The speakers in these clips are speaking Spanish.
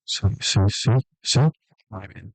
Sí, sí, sí, sí. Muy bien.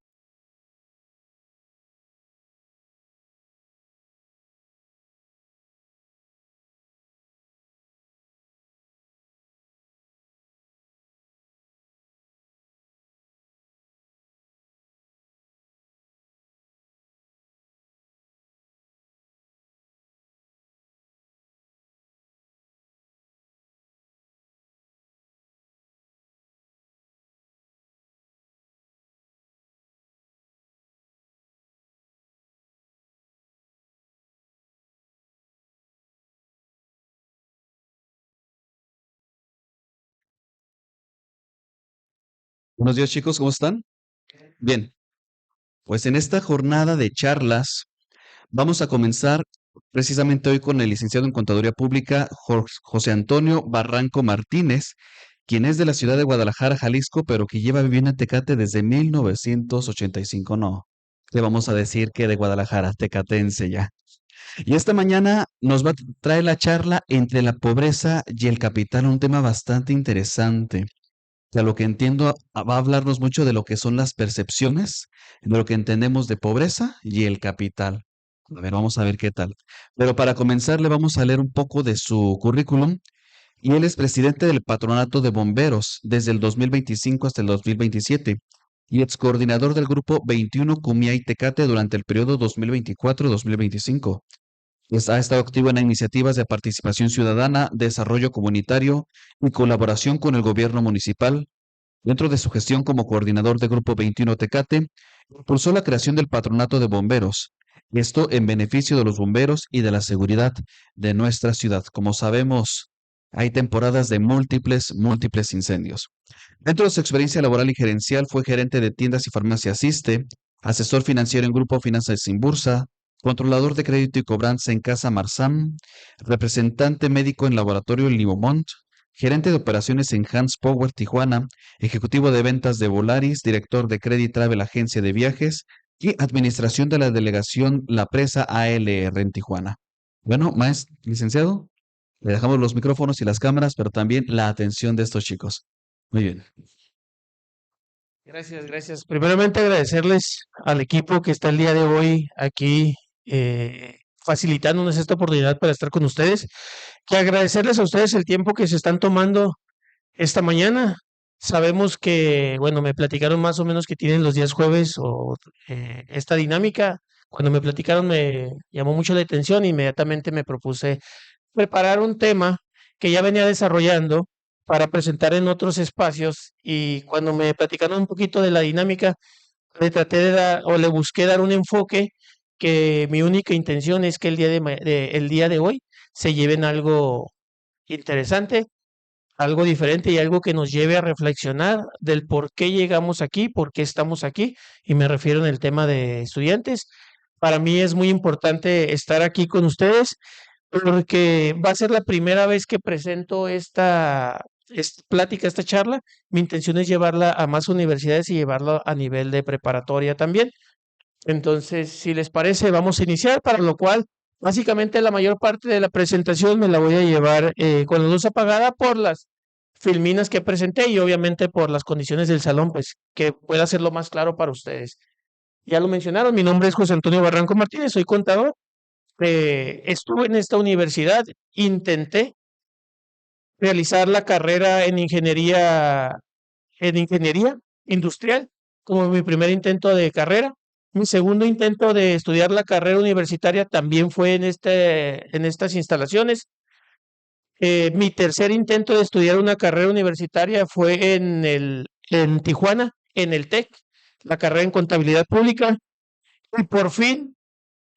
Buenos días, chicos, ¿cómo están? Bien, pues en esta jornada de charlas vamos a comenzar precisamente hoy con el licenciado en Contaduría Pública, José Antonio Barranco Martínez, quien es de la ciudad de Guadalajara, Jalisco, pero que lleva viviendo en Tecate desde 1985. No, le vamos a decir que de Guadalajara, tecatense ya. Y esta mañana nos va a traer la charla entre la pobreza y el capital, un tema bastante interesante. A lo que entiendo, va a hablarnos mucho de lo que son las percepciones, de lo que entendemos de pobreza y el capital. A ver, vamos a ver qué tal. Pero para comenzar, le vamos a leer un poco de su currículum. Y él es presidente del Patronato de Bomberos desde el 2025 hasta el 2027 y ex coordinador del grupo 21 Cumia y Tecate durante el periodo 2024-2025. Ha estado activo en iniciativas de participación ciudadana, desarrollo comunitario y colaboración con el gobierno municipal. Dentro de su gestión como coordinador de Grupo 21 Tecate, impulsó la creación del Patronato de Bomberos, esto en beneficio de los bomberos y de la seguridad de nuestra ciudad. Como sabemos, hay temporadas de múltiples incendios. Dentro de su experiencia laboral y gerencial, fue gerente de tiendas y farmacias Iste, asesor financiero en Grupo Finanzas Sin Bursa, controlador de crédito y cobranza en Casa Marsam, representante médico en Laboratorio Libomont, gerente de operaciones en Hans Power Tijuana, ejecutivo de ventas de Volaris, director de Credit Travel Agencia de Viajes y administración de la delegación La Presa ALR en Tijuana. Bueno, maestro, licenciado, le dejamos los micrófonos y las cámaras, pero también la atención de estos chicos. Muy bien. Gracias, gracias. Primeramente agradecerles al equipo que está el día de hoy aquí facilitándonos esta oportunidad para estar con ustedes. Que agradecerles a ustedes el tiempo que se están tomando esta mañana. Sabemos que, bueno, me platicaron más o menos que tienen los días jueves o esta dinámica. Cuando me platicaron me llamó mucho la atención, inmediatamente me propuse preparar un tema que ya venía desarrollando para presentar en otros espacios y cuando me platicaron un poquito de la dinámica, le traté de dar o le busqué dar un enfoque que mi única intención es que el día de hoy se lleven algo interesante, algo diferente y algo que nos lleve a reflexionar del por qué llegamos aquí, por qué estamos aquí, y me refiero en el tema de estudiantes. Para mí es muy importante estar aquí con ustedes porque va a ser la primera vez que presento esta plática, esta charla. Mi intención es llevarla a más universidades y llevarla a nivel de preparatoria también. Entonces, si les parece, vamos a iniciar, para lo cual básicamente la mayor parte de la presentación me la voy a llevar con la luz apagada por las filminas que presenté y obviamente por las condiciones del salón, pues que pueda hacerlo más claro para ustedes. Ya lo mencionaron, mi nombre es José Antonio Barranco Martínez, soy contador. Estuve en esta universidad, intenté realizar la carrera en ingeniería industrial como mi primer intento de carrera. Mi segundo intento de estudiar la carrera universitaria también fue en estas instalaciones. Mi tercer intento de estudiar una carrera universitaria fue en Tijuana, en el TEC, la carrera en contabilidad pública. Y por fin,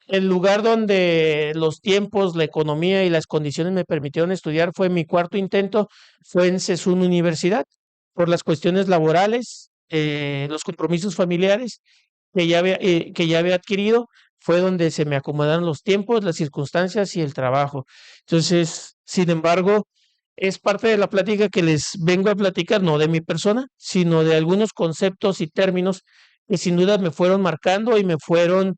el lugar donde los tiempos, la economía y las condiciones me permitieron estudiar fue mi cuarto intento, fue en CESUN Universidad, por las cuestiones laborales, los compromisos familiares que ya había adquirido, fue donde se me acomodaron los tiempos, las circunstancias y el trabajo. Entonces, sin embargo, es parte de la plática que les vengo a platicar, no de mi persona, sino de algunos conceptos y términos que sin duda me fueron marcando y me fueron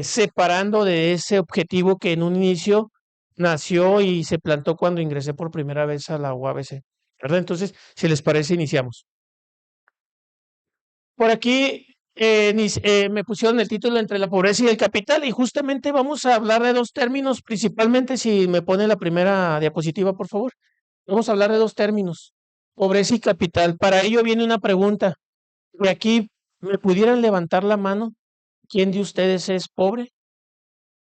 separando de ese objetivo que en un inicio nació y se plantó cuando ingresé por primera vez a la UABC, ¿verdad? Entonces, si les parece, iniciamos. Por aquí me pusieron el título entre la pobreza y el capital y justamente vamos a hablar de dos términos, principalmente si me pone la primera diapositiva, por favor. Vamos a hablar de dos términos, pobreza y capital. Para ello viene una pregunta. De aquí, ¿me pudieran levantar la mano? ¿Quién de ustedes es pobre?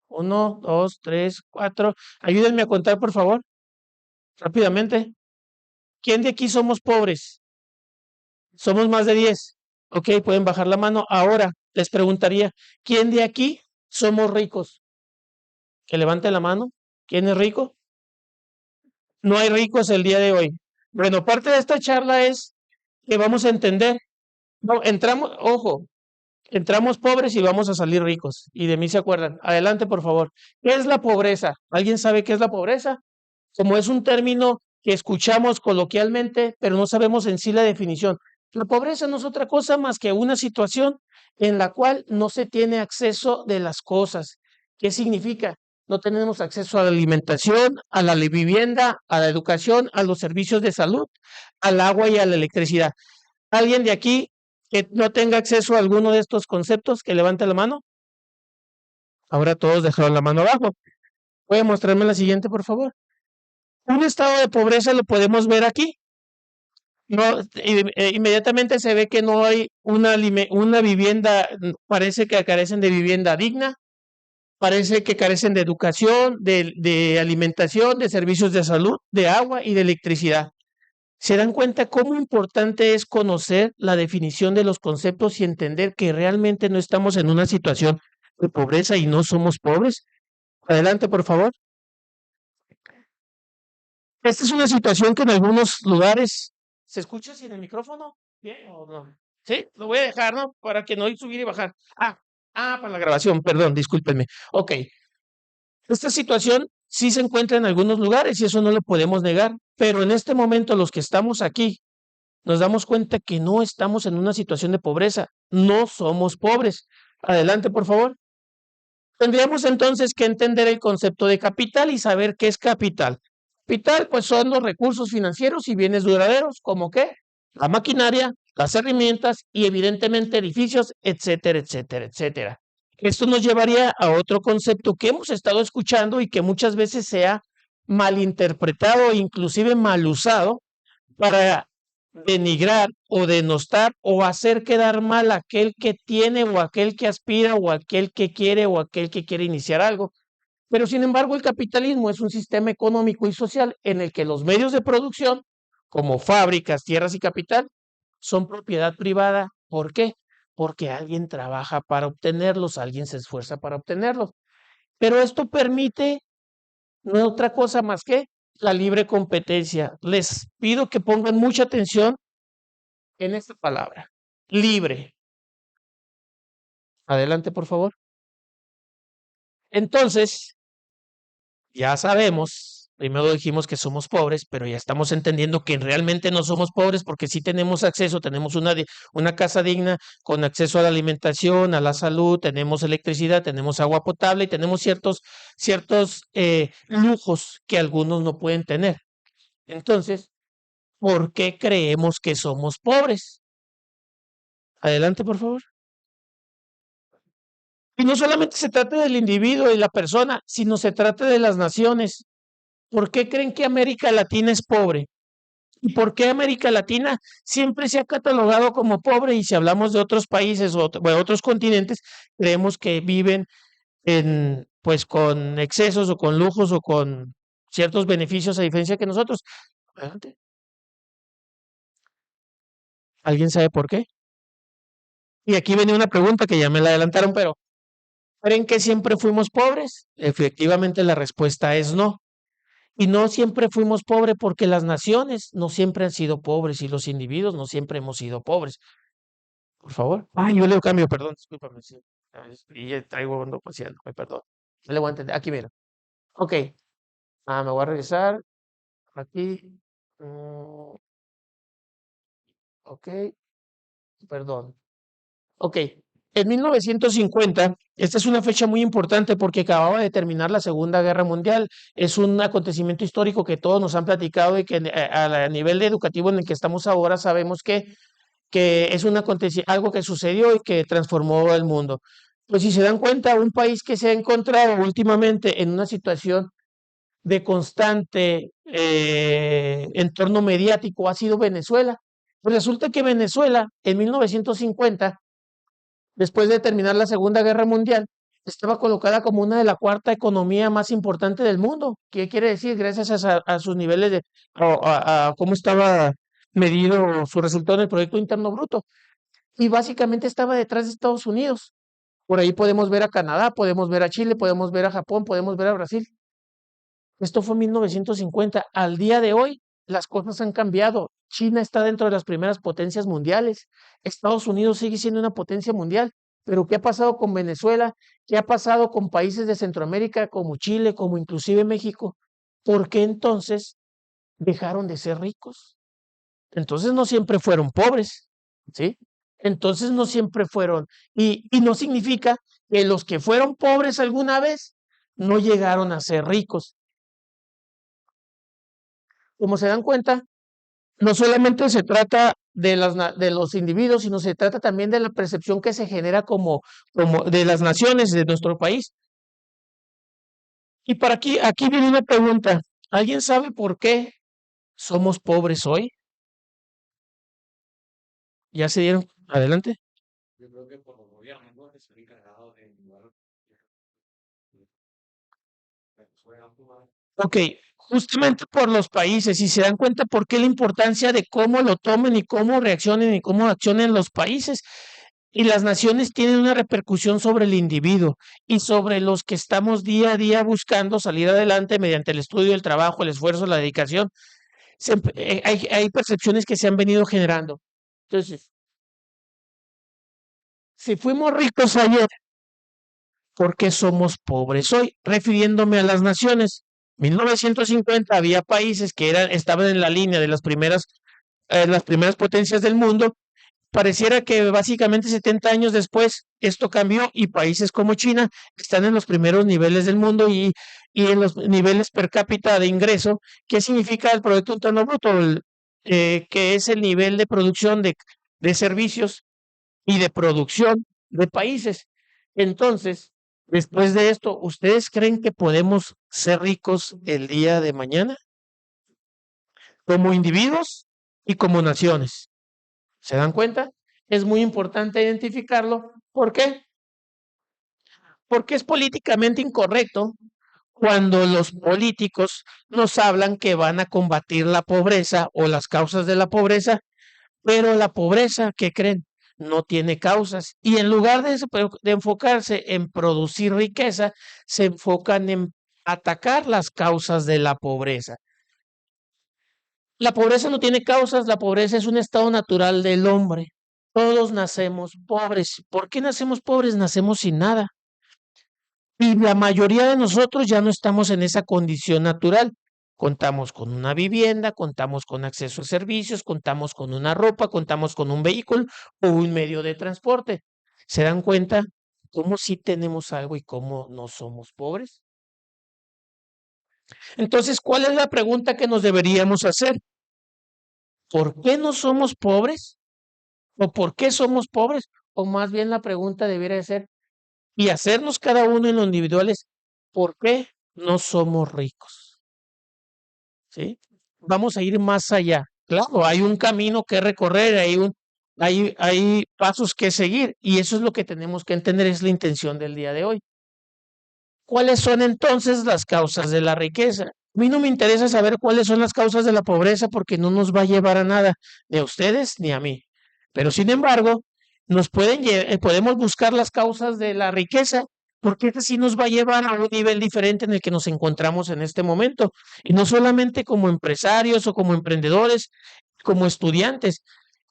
1, 2, 3, 4. Ayúdenme a contar, por favor, rápidamente. ¿Quién de aquí somos pobres? Somos más de 10. Ok, pueden bajar la mano. Ahora les preguntaría, ¿quién de aquí somos ricos? Que levante la mano. ¿Quién es rico? No hay ricos el día de hoy. Bueno, parte de esta charla es que vamos a entender. No, entramos, ojo, entramos pobres y vamos a salir ricos. Y de mí se acuerdan. Adelante, por favor. ¿Qué es la pobreza? ¿Alguien sabe qué es la pobreza? Como es un término que escuchamos coloquialmente, pero no sabemos en sí la definición. La pobreza no es otra cosa más que una situación en la cual no se tiene acceso de las cosas. ¿Qué significa? No tenemos acceso a la alimentación, a la vivienda, a la educación, a los servicios de salud, al agua y a la electricidad. ¿Alguien de aquí que no tenga acceso a alguno de estos conceptos, que levante la mano? Ahora todos dejaron la mano abajo. ¿Puede mostrarme la siguiente, por favor? Un estado de pobreza lo podemos ver aquí. No, inmediatamente se ve que no hay una vivienda, parece que carecen de vivienda digna, parece que carecen de educación, de alimentación, de servicios de salud, de agua y de electricidad. ¿Se dan cuenta cómo importante es conocer la definición de los conceptos y entender que realmente no estamos en una situación de pobreza y no somos pobres? Adelante, por favor. Esta es una situación que en algunos lugares se escucha sin el micrófono, ¿bien o no? Sí, lo voy a dejar, ¿no? Para que no subir y bajar. Para la grabación, perdón, discúlpenme. Ok, esta situación sí se encuentra en algunos lugares y eso no lo podemos negar, pero en este momento los que estamos aquí nos damos cuenta que no estamos en una situación de pobreza, no somos pobres. Adelante, por favor. Tendríamos entonces que entender el concepto de capital y saber qué es capital. Capital, pues son los recursos financieros y bienes duraderos, como qué, la maquinaria, las herramientas y evidentemente edificios, etcétera, etcétera, etcétera. Esto nos llevaría a otro concepto que hemos estado escuchando y que muchas veces se ha malinterpretado e inclusive mal usado para denigrar o denostar o hacer quedar mal a aquel que tiene o aquel que aspira o aquel que quiere o aquel que quiere iniciar algo. Pero sin embargo, el capitalismo es un sistema económico y social en el que los medios de producción, como fábricas, tierras y capital, son propiedad privada. ¿Por qué? Porque alguien trabaja para obtenerlos, alguien se esfuerza para obtenerlos. Pero esto permite no es otra cosa más que la libre competencia. Les pido que pongan mucha atención en esta palabra, libre. Adelante, por favor. Entonces, ya sabemos, primero dijimos que somos pobres, pero ya estamos entendiendo que realmente no somos pobres porque sí tenemos acceso, tenemos una casa digna con acceso a la alimentación, a la salud, tenemos electricidad, tenemos agua potable y tenemos ciertos lujos que algunos no pueden tener. Entonces, ¿por qué creemos que somos pobres? Adelante, por favor. Y no solamente se trata del individuo y la persona, sino se trata de las naciones. ¿Por qué creen que América Latina es pobre? ¿Y por qué América Latina siempre se ha catalogado como pobre? Y si hablamos de otros países o otros continentes, creemos que viven pues con excesos o con lujos o con ciertos beneficios a diferencia que nosotros. Adelante. ¿Alguien sabe por qué? Y aquí viene una pregunta que ya me la adelantaron, pero ¿creen que siempre fuimos pobres? Efectivamente, la respuesta es no. Y no siempre fuimos pobres porque las naciones no siempre han sido pobres y los individuos no siempre hemos sido pobres. Por favor. Yo le cambio, perdón, discúlpame. Sí. Y ya traigo no paseando, perdón. No le voy a entender. Aquí, mira. Ok. Me voy a regresar. Aquí. Ok. Perdón. Ok. En 1950, esta es una fecha muy importante porque acababa de terminar la Segunda Guerra Mundial. Es un acontecimiento histórico que todos nos han platicado y que a nivel educativo en el que estamos ahora sabemos que que es algo que sucedió y que transformó el mundo. Pues si se dan cuenta, un país que se ha encontrado últimamente en una situación de constante entorno mediático ha sido Venezuela. Pues resulta que Venezuela en 1950, después de terminar la Segunda Guerra Mundial, estaba colocada como una de la cuarta economía más importante del mundo. ¿Qué quiere decir? Gracias a sus niveles a cómo estaba medido su resultado en el Producto Interno Bruto. Y básicamente estaba detrás de Estados Unidos. Por ahí podemos ver a Canadá, podemos ver a Chile, podemos ver a Japón, podemos ver a Brasil. Esto fue en 1950. Al día de hoy, las cosas han cambiado. China está dentro de las primeras potencias mundiales. Estados Unidos sigue siendo una potencia mundial. Pero ¿qué ha pasado con Venezuela? ¿Qué ha pasado con países de Centroamérica como Chile, como inclusive México? ¿Por qué entonces dejaron de ser ricos? Entonces no siempre fueron pobres, ¿sí? Entonces no siempre fueron. Y no significa que los que fueron pobres alguna vez no llegaron a ser ricos. Como se dan cuenta, no solamente se trata de los individuos, sino se trata también de la percepción que se genera como de las naciones de nuestro país. Y para aquí viene una pregunta. ¿Alguien sabe por qué somos pobres hoy? ¿Ya se dieron? Adelante. Yo creo que por los gobiernos, ¿no? Que se han encargado de llevar Ok, justamente por los países, y se dan cuenta por qué la importancia de cómo lo tomen y cómo reaccionen y cómo accionen los países. Y las naciones tienen una repercusión sobre el individuo y sobre los que estamos día a día buscando salir adelante mediante el estudio, el trabajo, el esfuerzo, la dedicación. Hay percepciones que se han venido generando. Entonces, si fuimos ricos ayer, ¿por qué somos pobres hoy? Refiriéndome a las naciones. 1950 había países que estaban en la línea de las primeras potencias del mundo. Pareciera que básicamente 70 años después esto cambió y países como China están en los primeros niveles del mundo y en los niveles per cápita de ingreso. ¿Qué significa el Producto Interno Bruto? Que es el nivel de producción de servicios y de producción de países. Entonces, después de esto, ¿ustedes creen que podemos ser ricos el día de mañana? Como individuos y como naciones. ¿Se dan cuenta? Es muy importante identificarlo. ¿Por qué? Porque es políticamente incorrecto cuando los políticos nos hablan que van a combatir la pobreza o las causas de la pobreza, pero la pobreza, ¿qué creen? No tiene causas. Y en lugar de enfocarse en producir riqueza, se enfocan en atacar las causas de la pobreza. La pobreza no tiene causas, la pobreza es un estado natural del hombre. Todos nacemos pobres. ¿Por qué nacemos pobres? Nacemos sin nada. Y la mayoría de nosotros ya no estamos en esa condición natural. Contamos con una vivienda, contamos con acceso a servicios, contamos con una ropa, contamos con un vehículo o un medio de transporte. ¿Se dan cuenta cómo sí tenemos algo y cómo no somos pobres? Entonces, ¿cuál es la pregunta que nos deberíamos hacer? ¿Por qué no somos pobres? ¿O por qué somos pobres? O más bien la pregunta debería ser, y hacernos cada uno en lo individuales, ¿por qué no somos ricos? ¿Sí? Vamos a ir más allá. Claro, hay un camino que recorrer, hay pasos que seguir, y eso es lo que tenemos que entender, es la intención del día de hoy. ¿Cuáles son entonces las causas de la riqueza? A mí no me interesa saber cuáles son las causas de la pobreza porque no nos va a llevar a nada, ni a ustedes ni a mí. Pero sin embargo, podemos buscar las causas de la riqueza porque eso sí nos va a llevar a un nivel diferente en el que nos encontramos en este momento. Y no solamente como empresarios o como emprendedores, como estudiantes.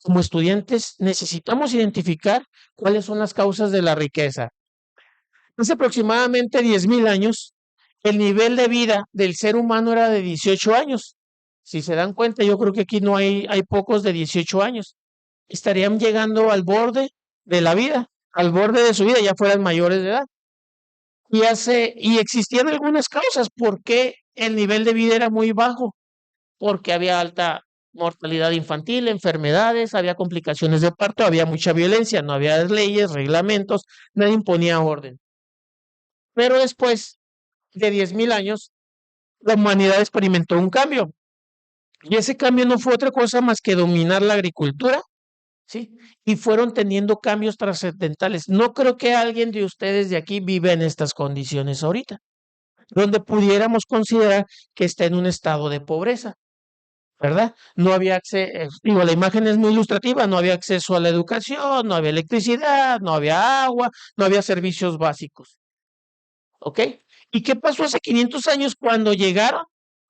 Como estudiantes necesitamos identificar cuáles son las causas de la riqueza. Hace aproximadamente 10,000 años, el nivel de vida del ser humano era de 18 años. Si se dan cuenta, yo creo que aquí no hay pocos de 18 años. Estarían llegando al borde de la vida, al borde de su vida, ya fueran mayores de edad. Y existían algunas causas por qué el nivel de vida era muy bajo, porque había alta mortalidad infantil, enfermedades, había complicaciones de parto, había mucha violencia, no había leyes, reglamentos, nadie imponía orden. Pero después de 10.000 años, la humanidad experimentó un cambio. Y ese cambio no fue otra cosa más que dominar la agricultura, ¿sí? Y fueron teniendo cambios trascendentales. No creo que alguien de ustedes de aquí viva en estas condiciones ahorita, donde pudiéramos considerar que está en un estado de pobreza, ¿verdad? No había acceso, digo, la imagen es muy ilustrativa, no había acceso a la educación, no había electricidad, no había agua, no había servicios básicos, ¿ok? ¿Y qué pasó hace 500 años cuando llegaron?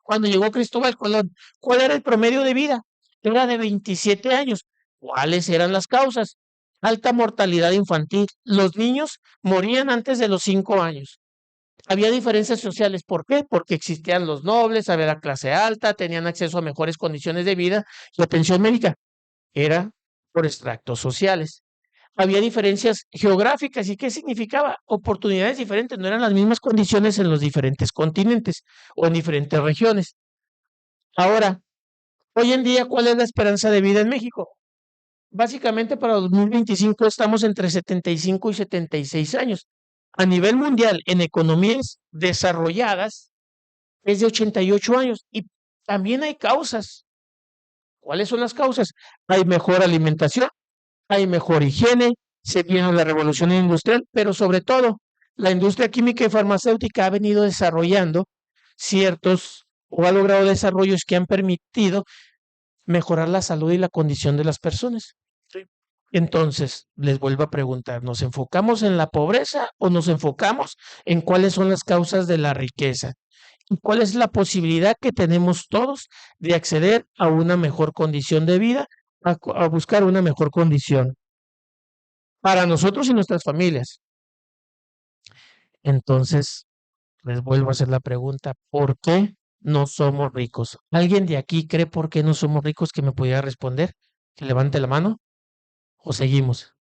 Cuando llegó Cristóbal Colón, ¿cuál era el promedio de vida? Era de 27 años. ¿Cuáles eran las causas? Alta mortalidad infantil. Los niños morían antes de los 5 años. Había diferencias sociales. ¿Por qué? Porque existían los nobles, había la clase alta, tenían acceso a mejores condiciones de vida y atención médica. Era por extractos sociales. Había diferencias geográficas. ¿Y qué significaba? Oportunidades diferentes, no eran las mismas condiciones en los diferentes continentes o en diferentes regiones. Ahora, hoy en día, ¿cuál es la esperanza de vida en México? Básicamente para 2025 estamos entre 75 y 76 años. A nivel mundial, en economías desarrolladas, es de 88 años. Y también hay causas. ¿Cuáles son las causas? Hay mejor alimentación, hay mejor higiene, se viene la revolución industrial, pero sobre todo la industria química y farmacéutica ha venido desarrollando ciertos o ha logrado desarrollos que han permitido mejorar la salud y la condición de las personas. Sí. Entonces, les vuelvo a preguntar, ¿nos enfocamos en la pobreza o nos enfocamos en cuáles son las causas de la riqueza? ¿Y cuál es la posibilidad que tenemos todos de acceder a una mejor condición de vida, a buscar una mejor condición para nosotros y nuestras familias? Entonces, les vuelvo a hacer la pregunta, ¿por qué no somos ricos? ¿Alguien de aquí cree por qué no somos ricos que me pudiera responder? Que levante la mano o seguimos.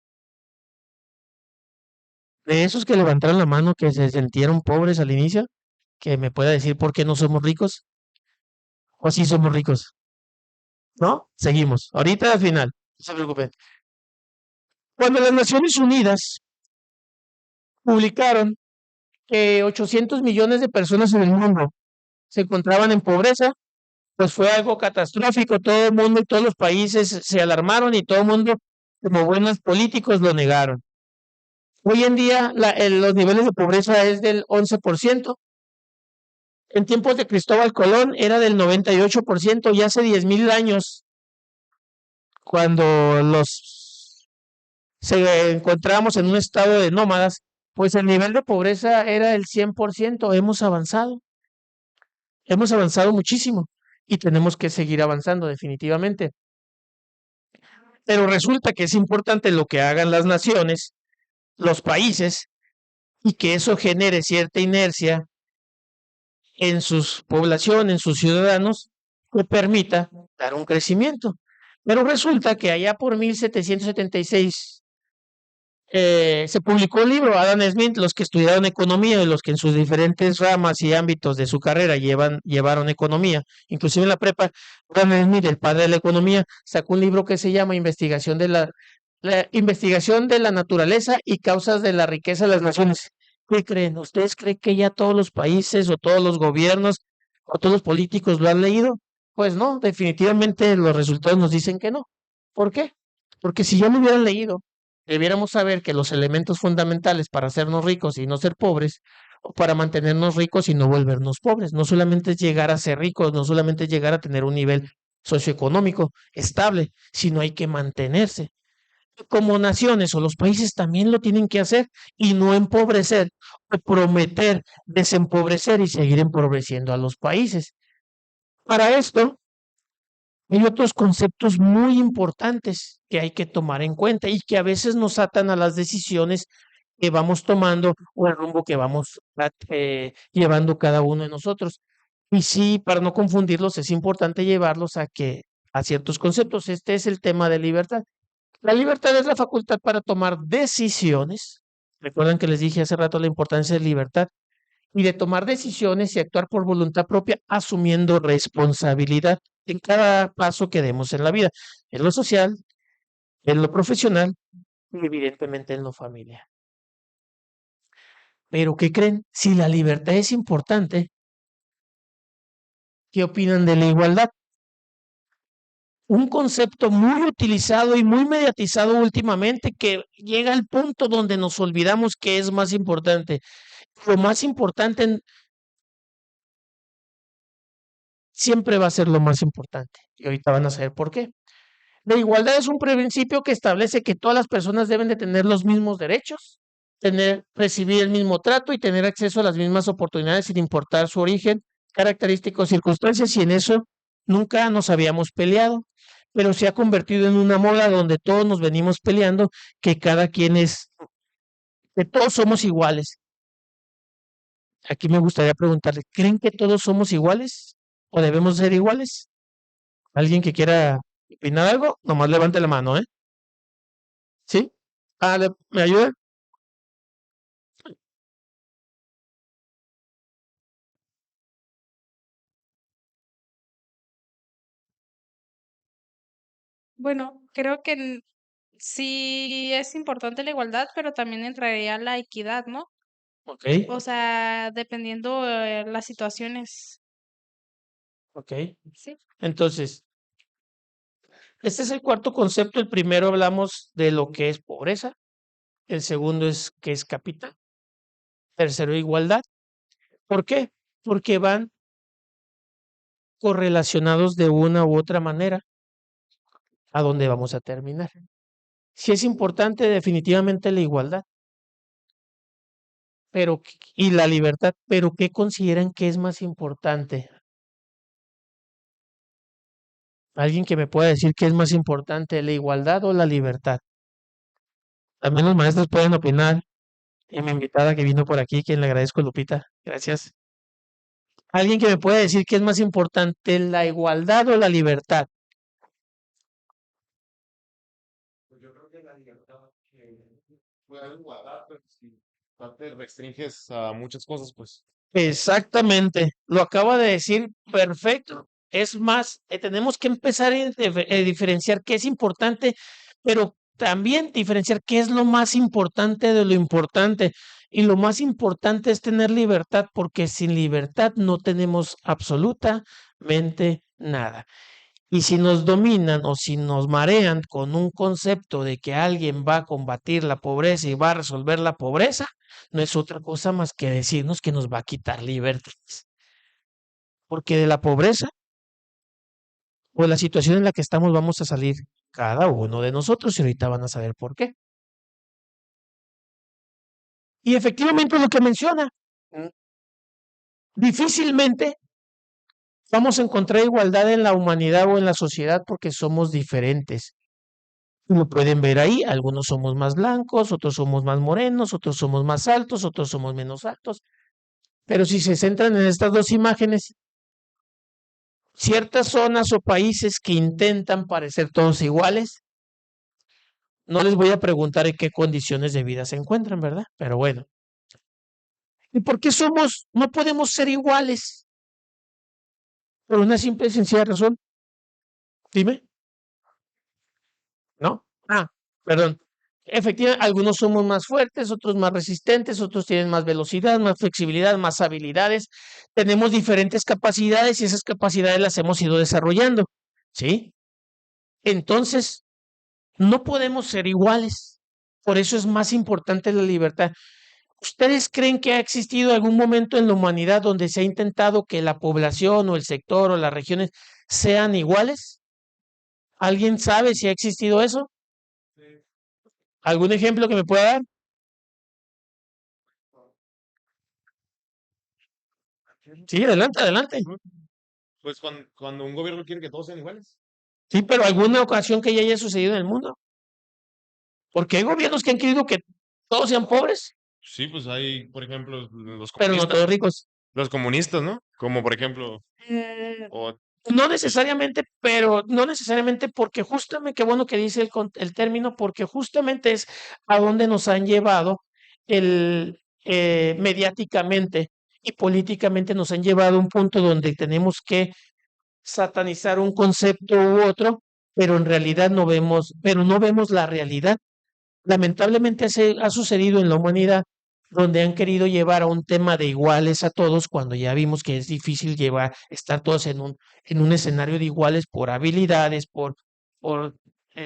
De esos que levantaron la mano que se sintieron pobres al inicio, que me pueda decir por qué no somos ricos o sí somos ricos. ¿No? Seguimos. Ahorita al final, no se preocupen. Cuando las Naciones Unidas publicaron que 800 millones de personas en el mundo se encontraban en pobreza, pues fue algo catastrófico. Todo el mundo y todos los países se alarmaron y todo el mundo, como buenos políticos, lo negaron. Hoy en día los niveles de pobreza es del 11%. En tiempos de Cristóbal Colón era del 98% y hace 10.000 años, cuando se encontrábamos en un estado de nómadas, pues el nivel de pobreza era el 100%. Hemos avanzado muchísimo y tenemos que seguir avanzando definitivamente. Pero resulta que es importante lo que hagan las naciones, los países, y que eso genere cierta inercia en sus poblaciones, en sus ciudadanos, que permita dar un crecimiento. Pero resulta que allá por 1776 se publicó un libro, Adam Smith, los que estudiaron economía y los que en sus diferentes ramas y ámbitos de su carrera llevaron economía, inclusive en la prepa, Adam Smith, el padre de la economía, sacó un libro que se llama la investigación de la naturaleza y causas de la riqueza de las naciones. ¿Qué creen? ¿Ustedes creen que ya todos los países o todos los gobiernos o todos los políticos lo han leído? Pues no, definitivamente los resultados nos dicen que no. ¿Por qué? Porque si ya lo hubieran leído, debiéramos saber que los elementos fundamentales para hacernos ricos y no ser pobres, o para mantenernos ricos y no volvernos pobres, no solamente es llegar a ser ricos, no solamente es llegar a tener un nivel socioeconómico estable, sino hay que mantenerse. Como naciones o los países también lo tienen que hacer y no empobrecer o prometer desempobrecer y seguir empobreciendo a los países. Para esto, hay otros conceptos muy importantes que hay que tomar en cuenta y que a veces nos atan a las decisiones que vamos tomando o el rumbo que vamos llevando cada uno de nosotros. Y sí, para no confundirlos, es importante llevarlos a ciertos conceptos. Este es el tema de libertad. La libertad es la facultad para tomar decisiones. Recuerdan que les dije hace rato la importancia de libertad y de tomar decisiones y actuar por voluntad propia, asumiendo responsabilidad. en cada paso que demos en la vida, en lo social, en lo profesional y evidentemente en lo familiar. Pero ¿qué creen? Si la libertad es importante, ¿qué opinan de la igualdad? Un concepto muy utilizado y muy mediatizado últimamente que llega al punto donde nos olvidamos que es más importante. Lo más importante siempre va a ser lo más importante. Y ahorita van a saber por qué. La igualdad es un principio que establece que todas las personas deben de tener los mismos derechos, recibir el mismo trato y tener acceso a las mismas oportunidades sin importar su origen, características o circunstancias, y en eso nunca nos habíamos peleado, pero se ha convertido en una moda donde todos nos venimos peleando, que cada quien que todos somos iguales. Aquí me gustaría preguntarle, ¿creen que todos somos iguales o debemos ser iguales? ¿Alguien que quiera opinar algo? Nomás levante la mano, ¿eh? ¿Sí? ¿Me ayuda? Bueno, creo que sí es importante la igualdad, pero también entraría la equidad, ¿no? Ok, O sea, dependiendo las situaciones. ok. Sí. Entonces, este es el cuarto concepto. El primero hablamos de lo que es pobreza. El segundo es qué es capital. Tercero, igualdad. ¿Por qué? Porque van correlacionados de una u otra manera a dónde vamos a terminar. Sí es importante definitivamente la igualdad, pero y la libertad, pero ¿qué consideran que es más importante? ¿Alguien que me pueda decir qué es más importante, la igualdad o la libertad? También los maestros pueden opinar. Y mi invitada que vino por aquí, quien le agradezco, Lupita. Gracias. ¿Alguien que me pueda decir qué es más importante, la igualdad o la libertad? Pues yo creo que la libertad puede haber igualdad, pero si no te restringes a muchas cosas, pues. Exactamente, lo acaba de decir perfecto. Es más, tenemos que empezar a diferenciar qué es importante, pero también diferenciar qué es lo más importante de lo importante. Y lo más importante es tener libertad, porque sin libertad no tenemos absolutamente nada. Y si nos dominan o si nos marean con un concepto de que alguien va a combatir la pobreza y va a resolver la pobreza, no es otra cosa más que decirnos que nos va a quitar libertades. Porque de la pobreza o la situación en la que estamos vamos a salir cada uno de nosotros y ahorita van a saber por qué. Y efectivamente lo que menciona, difícilmente vamos a encontrar igualdad en la humanidad o en la sociedad porque somos diferentes. Lo pueden ver ahí, algunos somos más blancos, otros somos más morenos, otros somos más altos, otros somos menos altos. Pero si se centran en estas dos imágenes, ciertas zonas o países que intentan parecer todos iguales, no les voy a preguntar en qué condiciones de vida se encuentran, ¿verdad? Pero bueno. ¿Y por qué no podemos ser iguales? Por una simple y sencilla razón. Dime. ¿No? Perdón. Efectivamente, algunos somos más fuertes, otros más resistentes, otros tienen más velocidad, más flexibilidad, más habilidades. Tenemos diferentes capacidades y esas capacidades las hemos ido desarrollando, ¿sí? Entonces, no podemos ser iguales. Por eso es más importante la libertad. ¿Ustedes creen que ha existido algún momento en la humanidad donde se ha intentado que la población o el sector o las regiones sean iguales? ¿Alguien sabe si ha existido eso? ¿Algún ejemplo que me pueda dar? Sí, adelante, adelante. Pues cuando un gobierno quiere que todos sean iguales. Sí, pero alguna ocasión que ya haya sucedido en el mundo. Porque hay gobiernos que han querido que todos sean pobres, Sí, pues hay, por ejemplo, los pero no comunistas. todos ricos. Los comunistas, ¿no? Como por ejemplo, Mm, o No pues, necesariamente, pero no necesariamente porque justamente, qué bueno que dice el término, porque justamente es a donde nos han llevado mediáticamente y políticamente nos han llevado a un punto donde tenemos que satanizar un concepto u otro, pero en realidad no vemos la realidad. Lamentablemente ha sucedido en la humanidad donde han querido llevar a un tema de iguales a todos cuando ya vimos que es difícil estar todos en un escenario de iguales por habilidades, por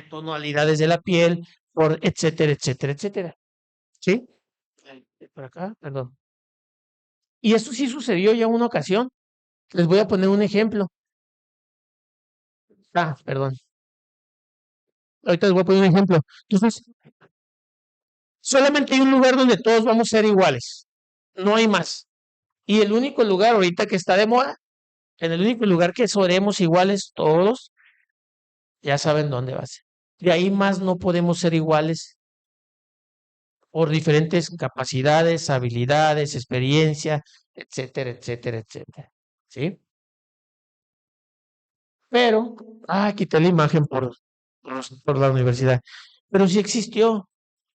tonalidades de la piel, por etcétera, etcétera, etcétera. ¿Sí? Por acá, perdón. Y esto sí sucedió ya en una ocasión. Les voy a poner un ejemplo. Perdón. Ahorita les voy a poner un ejemplo. Entonces, solamente hay un lugar donde todos vamos a ser iguales. No hay más. Y el único lugar ahorita que está de moda, en el único lugar que seremos iguales todos, ya saben dónde va a ser. De ahí más no podemos ser iguales por diferentes capacidades, habilidades, experiencia, etcétera, etcétera, etcétera. ¿Sí? Pero, quité la imagen por la universidad. Pero sí existió.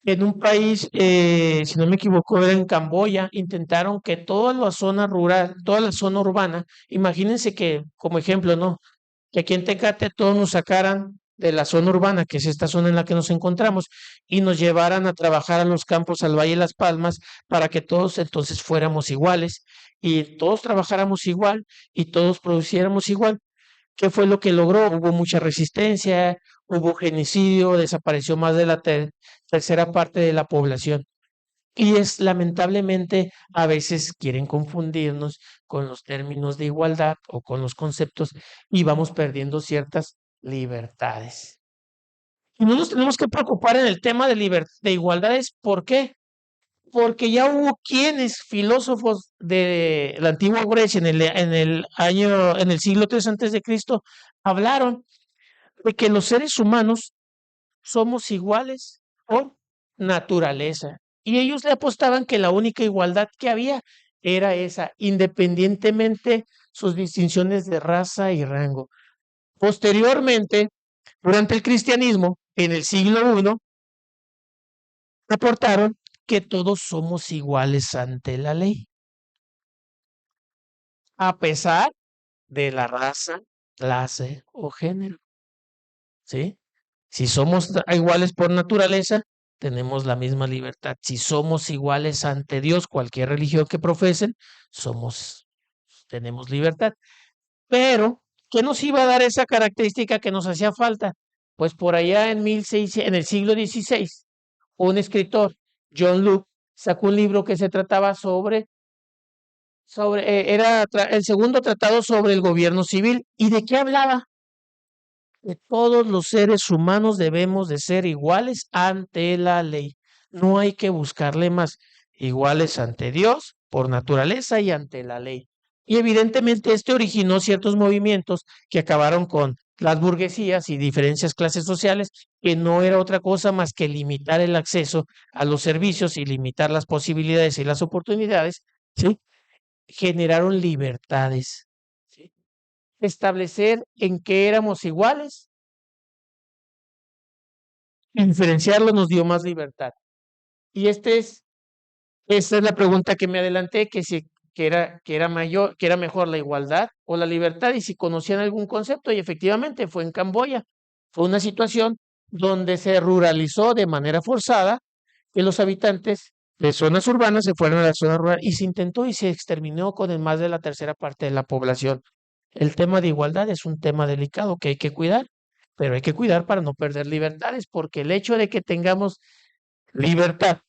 En un país, si no me equivoco, era en Camboya, intentaron que toda la zona rural, toda la zona urbana, imagínense que, como ejemplo, ¿no? Que aquí en Tecate todos nos sacaran de la zona urbana, que es esta zona en la que nos encontramos, y nos llevaran a trabajar a los campos, al Valle de las Palmas, para que todos entonces fuéramos iguales y todos trabajáramos igual y todos produciéramos igual. ¿Qué fue lo que logró? Hubo mucha resistencia, hubo genocidio, desapareció más de la tercera parte de la población. Y es lamentablemente a veces quieren confundirnos con los términos de igualdad o con los conceptos y vamos perdiendo ciertas libertades. Y no nos tenemos que preocupar en el tema de igualdades. ¿Por qué? Porque ya hubo filósofos de la antigua Grecia en el siglo III antes de Cristo, hablaron de que los seres humanos somos iguales por naturaleza. Y ellos le apostaban que la única igualdad que había era esa, independientemente sus distinciones de raza y rango. Posteriormente, durante el cristianismo, en el siglo I, aportaron que todos somos iguales ante la ley, a pesar de la raza, clase o género. ¿Sí? Si somos iguales por naturaleza, tenemos la misma libertad. Si somos iguales ante Dios, cualquier religión que profesen, tenemos libertad. Pero, ¿qué nos iba a dar esa característica que nos hacía falta? Pues por allá en el siglo XVI, un escritor, John Locke, sacó un libro que se trataba era el segundo tratado sobre el gobierno civil. ¿Y de qué hablaba? Que todos los seres humanos debemos de ser iguales ante la ley. No hay que buscarle más. Iguales ante Dios, por naturaleza y ante la ley. Y evidentemente originó ciertos movimientos que acabaron con las burguesías y diferentes clases sociales, que no era otra cosa más que limitar el acceso a los servicios y limitar las posibilidades y las oportunidades, ¿sí? Generaron libertades, ¿sí? Establecer en qué éramos iguales y diferenciarlo nos dio más libertad. Y esta es la pregunta que me adelanté, que era mejor la igualdad o la libertad, y si conocían algún concepto, y efectivamente fue en Camboya. Fue una situación donde se ruralizó de manera forzada, que los habitantes de zonas urbanas se fueron a la zona rural y se intentó y se exterminó con más de la tercera parte de la población. El tema de igualdad es un tema delicado que hay que cuidar, pero hay que cuidar para no perder libertades, porque el hecho de que tengamos libertad,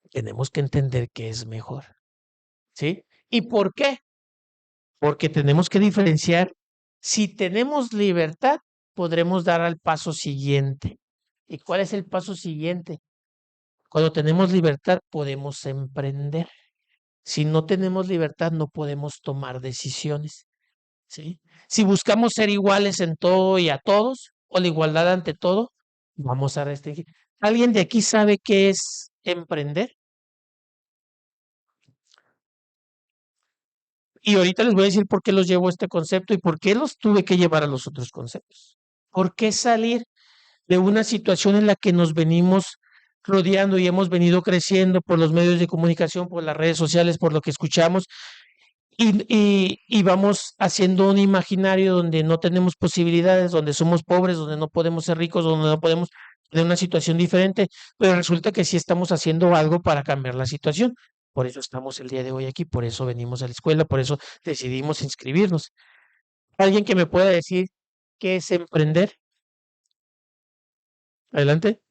tenemos que entender que es mejor, ¿sí? ¿Y por qué? Porque tenemos que diferenciar. Si tenemos libertad, podremos dar al paso siguiente. ¿Y cuál es el paso siguiente? Cuando tenemos libertad, podemos emprender. Si no tenemos libertad, no podemos tomar decisiones, ¿sí? Si buscamos ser iguales en todo y a todos, o la igualdad ante todo, vamos a restringir. ¿Alguien de aquí sabe qué es emprender? Y ahorita les voy a decir por qué los llevo a este concepto y por qué los tuve que llevar a los otros conceptos. ¿Por qué salir de una situación en la que nos venimos rodeando y hemos venido creciendo por los medios de comunicación, por las redes sociales, por lo que escuchamos, y vamos haciendo un imaginario donde no tenemos posibilidades, donde somos pobres, donde no podemos ser ricos, donde no podemos tener una situación diferente, pero resulta que sí estamos haciendo algo para cambiar la situación. Por eso estamos el día de hoy aquí, por eso venimos a la escuela, por eso decidimos inscribirnos. ¿Alguien que me pueda decir qué es emprender? Adelante.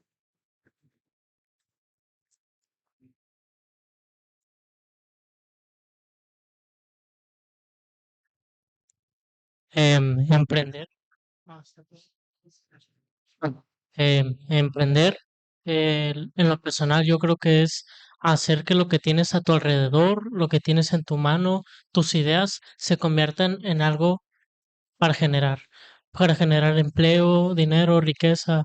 Emprender. Emprender, en lo personal, yo creo que es hacer que lo que tienes a tu alrededor, lo que tienes en tu mano, tus ideas, se conviertan en algo para generar empleo, dinero, riqueza,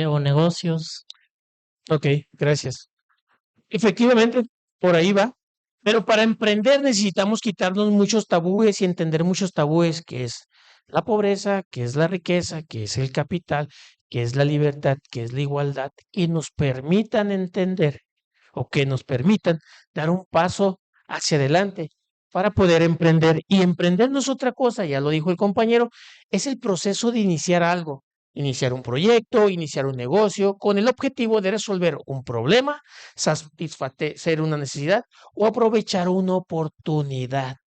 o negocios. Ok, gracias. Efectivamente, por ahí va. Pero para emprender necesitamos quitarnos muchos tabúes y entender muchos tabúes, que es la pobreza, que es la riqueza, que es el capital, que es la libertad, que es la igualdad, y nos permitan entender o que nos permitan dar un paso hacia adelante para poder emprender. Y emprender no es otra cosa, ya lo dijo el compañero, es el proceso de iniciar algo, iniciar un proyecto, iniciar un negocio, con el objetivo de resolver un problema, satisfacer una necesidad o aprovechar una oportunidad.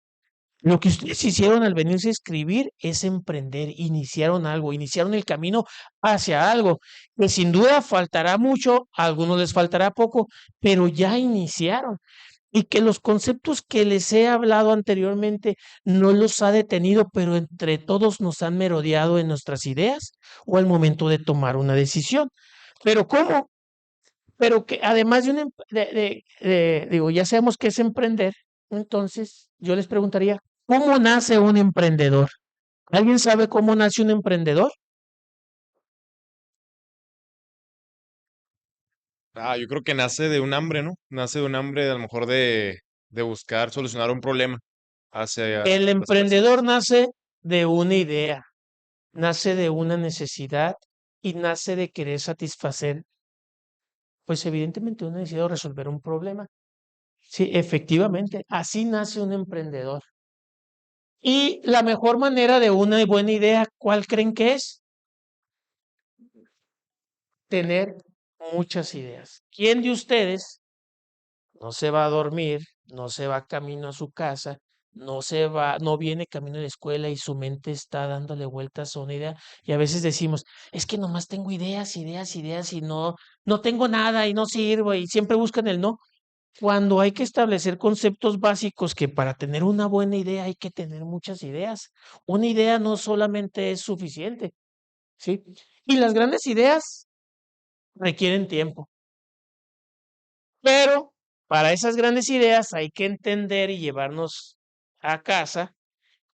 Lo que ustedes hicieron al venirse a escribir es emprender, iniciaron algo, iniciaron el camino hacia algo, que sin duda faltará mucho, a algunos les faltará poco, pero ya iniciaron. Y que los conceptos que les he hablado anteriormente no los ha detenido, pero entre todos nos han merodeado en nuestras ideas o al momento de tomar una decisión. Pero ¿cómo? Pero que además de un, digo, ya sabemos qué es emprender, entonces yo les preguntaría, ¿cómo nace un emprendedor? ¿Alguien sabe cómo nace un emprendedor? Yo creo que nace de un hambre, ¿no? Nace de un hambre, a lo mejor de buscar solucionar un problema hacia El las emprendedor personas. nace de una idea, nace de una necesidad y nace de querer satisfacer, pues evidentemente una necesidad de resolver un problema. Sí, efectivamente, así nace un emprendedor. Y la mejor manera de una buena idea, ¿cuál creen que es? Tener muchas ideas. ¿Quién de ustedes no se va a dormir, no se va camino a su casa, no viene camino a la escuela y su mente está dándole vueltas a una idea? Y a veces decimos, es que nomás tengo ideas, ideas, ideas y no tengo nada y no sirvo y siempre buscan el no. Cuando hay que establecer conceptos básicos que para tener una buena idea hay que tener muchas ideas. Una idea no solamente es suficiente, ¿sí? Y las grandes ideas requieren tiempo. Pero para esas grandes ideas hay que entender y llevarnos a casa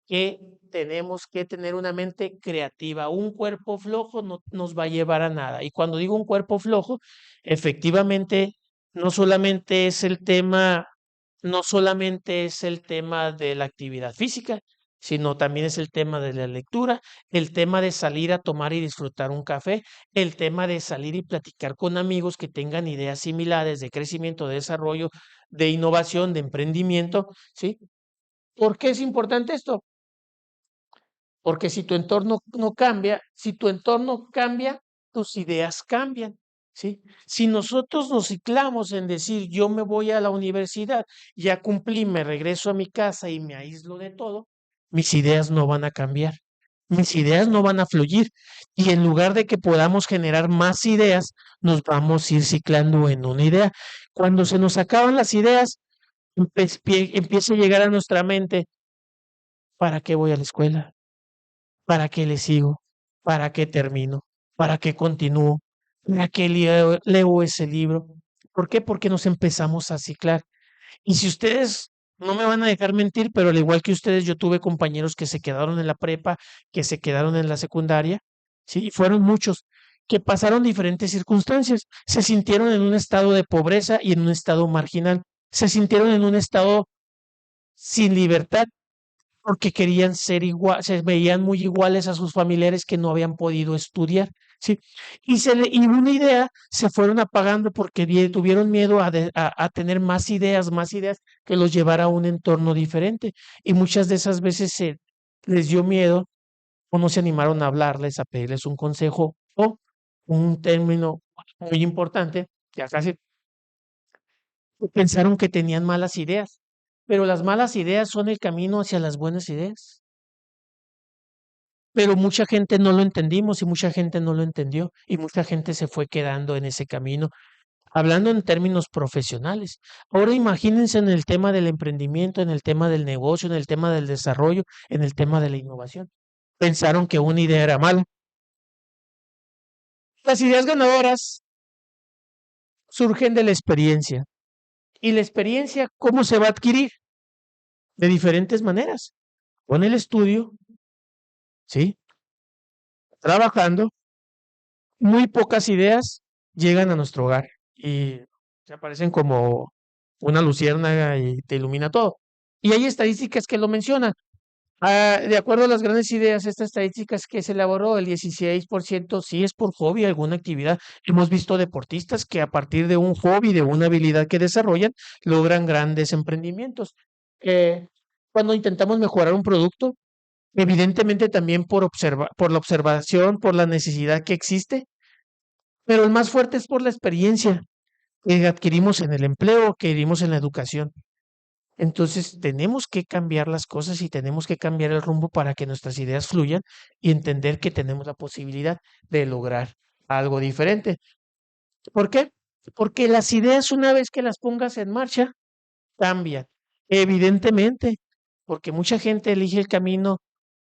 que tenemos que tener una mente creativa. Un cuerpo flojo no nos va a llevar a nada. Y cuando digo un cuerpo flojo, efectivamente, no solamente es el tema, no solamente es el tema de la actividad física, sino también es el tema de la lectura, el tema de salir a tomar y disfrutar un café, el tema de salir y platicar con amigos que tengan ideas similares de crecimiento, de desarrollo, de innovación, de emprendimiento, ¿sí? ¿Por qué es importante esto? Porque si tu entorno no cambia, si tu entorno cambia, tus ideas cambian, ¿sí? Si nosotros nos ciclamos en decir, yo me voy a la universidad, ya cumplí, me regreso a mi casa y me aíslo de todo, mis ideas no van a cambiar, mis ideas no van a fluir. Y en lugar de que podamos generar más ideas, nos vamos a ir ciclando en una idea. Cuando se nos acaban las ideas, empieza a llegar a nuestra mente, ¿para qué voy a la escuela? ¿Para qué le sigo? ¿Para qué termino? ¿Para qué continúo? ¿Para qué leo ese libro? ¿Por qué? Porque nos empezamos a ciclar. Y si ustedes no me van a dejar mentir, pero al igual que ustedes, yo tuve compañeros que se quedaron en la prepa, que se quedaron en la secundaria, sí, y fueron muchos, que pasaron diferentes circunstancias. Se sintieron en un estado de pobreza y en un estado marginal. Se sintieron en un estado sin libertad porque querían ser igual, se veían muy iguales a sus familiares que no habían podido estudiar, ¿sí? Y una idea se fueron apagando porque tuvieron miedo a tener más ideas que los llevara a un entorno diferente. Y muchas de esas veces les dio miedo o no se animaron a hablarles, a pedirles un consejo o un término muy importante, ya casi pensaron que tenían malas ideas, pero las malas ideas son el camino hacia las buenas ideas. Pero mucha gente no lo entendimos y mucha gente no lo entendió y mucha gente se fue quedando en ese camino, hablando en términos profesionales. Ahora imagínense en el tema del emprendimiento, en el tema del negocio, en el tema del desarrollo, en el tema de la innovación. Pensaron que una idea era mala. Las ideas ganadoras surgen de la experiencia. ¿Y la experiencia cómo se va a adquirir? De diferentes maneras. Con el estudio, ¿sí? Trabajando, muy pocas ideas llegan a nuestro hogar y se aparecen como una luciérnaga y te ilumina todo. Y hay estadísticas que lo mencionan. De acuerdo a las grandes ideas, estas estadísticas que se elaboró, el 16% sí es por hobby, alguna actividad. Hemos visto deportistas que a partir de un hobby, de una habilidad que desarrollan, logran grandes emprendimientos. Eh, Cuando intentamos mejorar un producto, evidentemente también por la observación, por la necesidad que existe, pero el más fuerte es por la experiencia que adquirimos en el empleo, que adquirimos en la educación. Entonces, tenemos que cambiar las cosas y tenemos que cambiar el rumbo para que nuestras ideas fluyan y entender que tenemos la posibilidad de lograr algo diferente. ¿Por qué? Porque las ideas, una vez que las pongas en marcha, cambian. Evidentemente, porque mucha gente elige el camino,